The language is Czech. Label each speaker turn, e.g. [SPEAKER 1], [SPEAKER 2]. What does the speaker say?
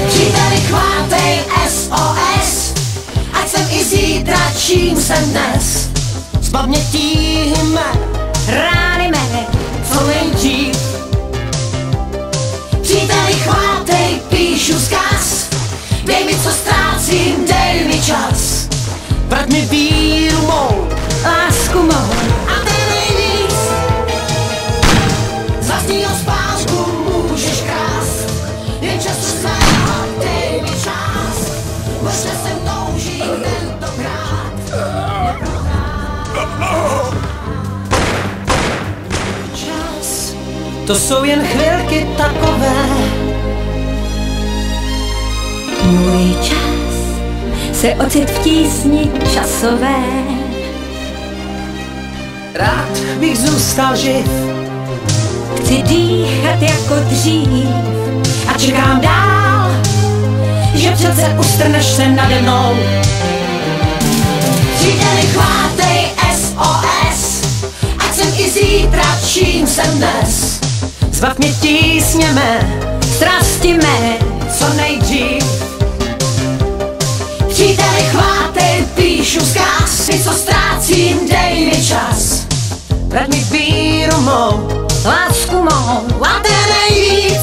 [SPEAKER 1] Příteli, chvátej SOS, ať jsem i zítra, čím jsem dnes. Zbav mě tíhy mé, rány mé, co nejdřív. Příteli, chvátej, píšu vzkaz, dej mi, co ztrácím, dej mi čas. Vrať mi víru mou, lásku mou a ten nejvíc. Z vlastního spánku můžeš krást, jen často svého, dej mi čas. Možná se mnou žít tentokrát neprohrát. Čas, to jsou jen chvilky takové.
[SPEAKER 2] Můj čas se ocit v tísni časové.
[SPEAKER 1] Rád bych zůstal živ,
[SPEAKER 2] Chci dýchat jako dřív
[SPEAKER 1] a čekám dál, že přece ustrneš se nade mnou. Příteli, chvátej SOS, ať jsem i zítra, čím jsem dnes. Zbav mě tísně mé, strasti mé, co nejdřív. Příteli, chvátej, píšu vzkaz, ty, co ztrácím, dej mi čas. Vrať mi víru mou, lásku mou a ten nejvíc.